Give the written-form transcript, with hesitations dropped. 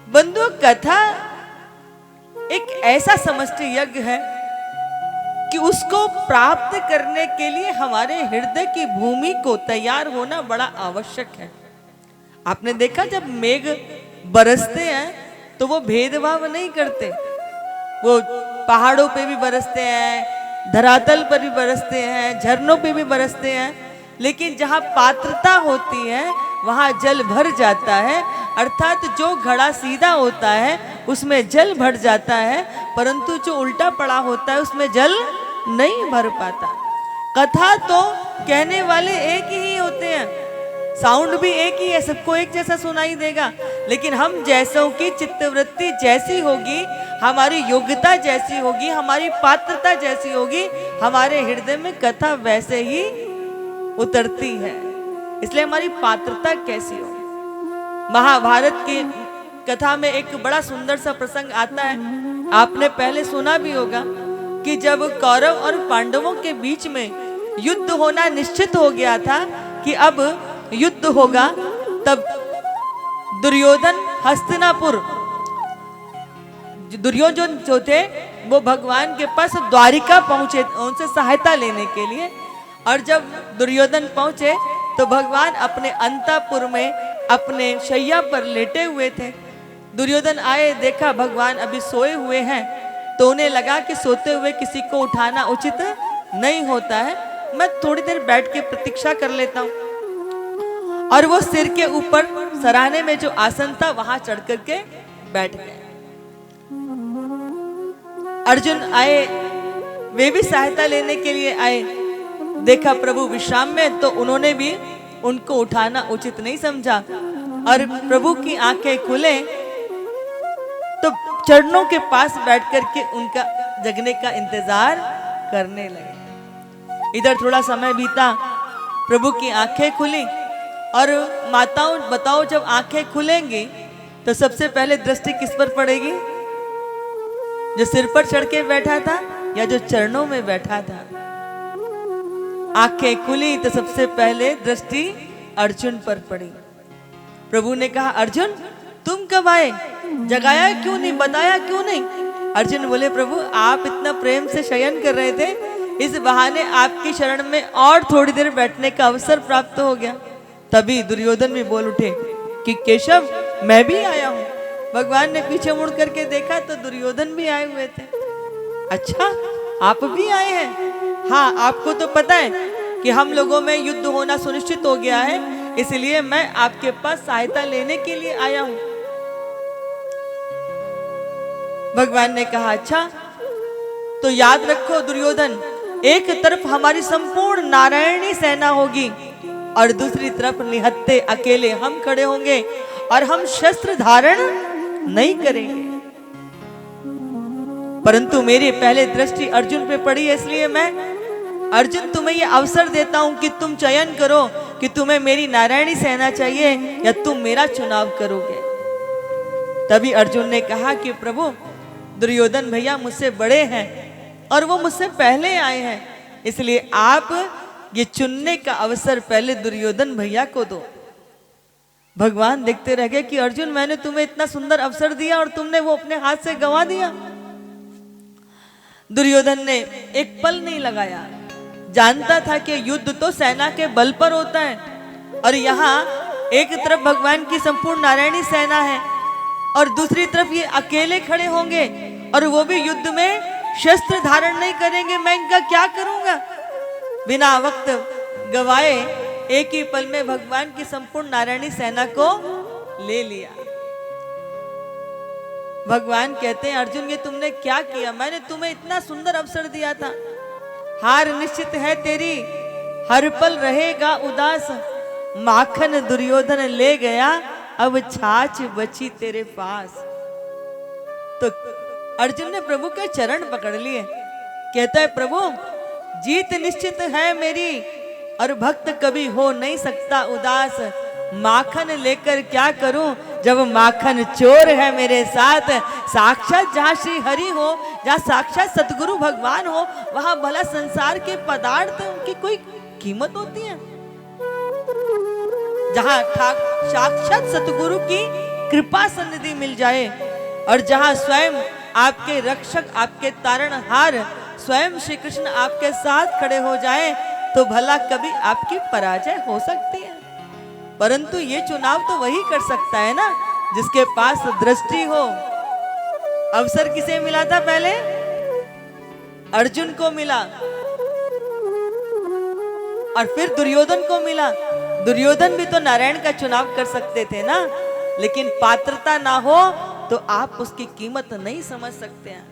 बंधु, कथा एक ऐसा समष्टि यज्ञ है कि उसको प्राप्त करने के लिए हमारे हृदय की भूमि को तैयार होना बड़ा आवश्यक है। आपने देखा जब मेघ बरसते हैं तो वो भेदभाव नहीं करते, वो पहाड़ों पे भी बरसते हैं, धरातल पर भी बरसते हैं, झरनों पे भी बरसते हैं, लेकिन जहाँ पात्रता होती है वहाँ जल भर जाता है। अर्थात जो घड़ा सीधा होता है उसमें जल भर जाता है, परंतु जो उल्टा पड़ा होता है उसमें जल नहीं भर पाता। कथा तो कहने वाले एक ही होते हैं, साउंड भी एक ही है, सबको एक जैसा सुनाई देगा, लेकिन हम जैसों की चित्तवृत्ति जैसी होगी, हमारी योग्यता जैसी होगी, हमारी पात्रता जैसी होगी, हमारे हृदय में कथा वैसे ही उतरती है। इसलिए हमारी पात्रता कैसी हो। महाभारत की कथा में एक बड़ा सुंदर सा प्रसंग आता है, आपने पहले सुना भी होगा कि जब कौरव और पांडवों के बीच में युद्ध होना निश्चित हो गया था कि अब युद्ध होगा, तब दुर्योधन हस्तिनापुर, दुर्योधन जो थे वो भगवान के पास द्वारिका पहुंचे उनसे सहायता लेने के लिए। और जब दुर्योधन पहुंचे तो भगवान अपने अंतःपुर में अपने शैया पर लेटे हुए थे। दुर्योधन आए, देखा भगवान अभी सोए हुए हैं, तो उन्हें लगा कि सोते हुए किसी को उठाना उचित नहीं होता है, मैं थोड़ी देर बैठ के प्रतीक्षा कर लेता हूँ। और वो सिर के ऊपर सराहने में जो आसन था वहां चढ़ करके बैठ गए। अर्जुन आए, वे भी सहायता लेने के लिए आए, देखा प्रभु विश्राम में, तो उन्होंने भी उनको उठाना उचित नहीं समझा। और प्रभु की आंखें खुले तो चरणों के पास बैठ करके उनका जगने का इंतजार करने लगे। इधर थोड़ा समय बीता, प्रभु की आंखें खुली। और माताओं बताओ, जब आंखें खुलेंगी तो सबसे पहले दृष्टि किस पर पड़ेगी? जो सिर पर चढ़ के बैठा था या जो चरणों में बैठा था? आंखें खुली तो सबसे पहले दृष्टि अर्जुन पर पड़ी। प्रभु ने कहा, अर्जुन तुम कब आए? जगाया क्यों नहीं, बताया क्यों नहीं? अर्जुन बोले, प्रभु आप इतना प्रेम से शयन कर रहे थे, इस बहाने आपकी शरण में और थोड़ी देर बैठने का अवसर प्राप्त हो गया। तभी दुर्योधन भी बोल उठे कि केशव मैं भी आया हूं। भगवान ने पीछे मुड़ करके देखा तो दुर्योधन भी आए हुए थे। अच्छा, आप भी आए हैं? हाँ, आपको तो पता है कि हम लोगों में युद्ध होना सुनिश्चित हो गया है, इसलिए मैं आपके पास सहायता लेने के लिए आया हूं। भगवान ने कहा, अच्छा तो याद रखो दुर्योधन, एक तरफ हमारी संपूर्ण नारायणी सेना होगी और दूसरी तरफ निहत्थे अकेले हम खड़े होंगे और हम शस्त्र धारण नहीं करेंगे। परंतु मेरी पहले दृष्टि अर्जुन पे पड़ी है, इसलिए मैं अर्जुन तुम्हें यह अवसर देता हूं कि तुम चयन करो कि तुम्हें मेरी नारायणी सेना चाहिए या तुम मेरा चुनाव करोगे। तभी अर्जुन ने कहा कि प्रभु दुर्योधन भैया मुझसे बड़े हैं और वो मुझसे पहले आए हैं, इसलिए आप ये चुनने का अवसर पहले दुर्योधन भैया को दो। भगवान देखते रह गए कि अर्जुन मैंने तुम्हें इतना सुंदर अवसर दिया और तुमने वो अपने हाथ से गंवा दिया। दुर्योधन ने एक पल नहीं लगाया, जानता था कि युद्ध तो सेना के बल पर होता है और यहाँ एक तरफ भगवान की संपूर्ण नारायणी सेना है और दूसरी तरफ ये अकेले खड़े होंगे और वो भी युद्ध में शस्त्र धारण नहीं करेंगे, मैं इनका क्या करूंगा? बिना वक्त गवाए एक ही पल में भगवान की संपूर्ण नारायणी सेना को ले लिया। भगवान कहते हैं, अर्जुन ये तुमने क्या किया? मैंने तुम्हें इतना सुंदर अवसर दिया था, हार निश्चित है तेरी, हर पल रहेगा उदास, माखन दुर्योधन ले गया, अब छाछ बची तेरे पास। तो अर्जुन ने प्रभु के चरण पकड़ लिए, कहता है प्रभु जीत निश्चित है मेरी और भक्त कभी हो नहीं सकता उदास, माखन लेकर क्या करूं जब माखन चोर है मेरे साथ। साक्षात जहाँ श्री हरि हो, जहाँ साक्षात सतगुरु भगवान हो, वहां भला संसार के पदार्थ उनकी कोई कीमत होती है? जहाँ साक्षात सतगुरु की कृपा सन्निधि मिल जाए और जहां स्वयं आपके रक्षक, आपके तारणहार स्वयं श्री कृष्ण आपके साथ खड़े हो जाएं, तो भला कभी आपकी पराजय हो सकती है। परंतु ये चुनाव तो वही कर सकता है ना जिसके पास दृष्टि हो। अवसर किसे मिला था पहले? अर्जुन को मिला और फिर दुर्योधन को मिला। दुर्योधन भी तो नारायण का चुनाव कर सकते थे ना, लेकिन पात्रता ना हो तो आप उसकी कीमत नहीं समझ सकते हैं।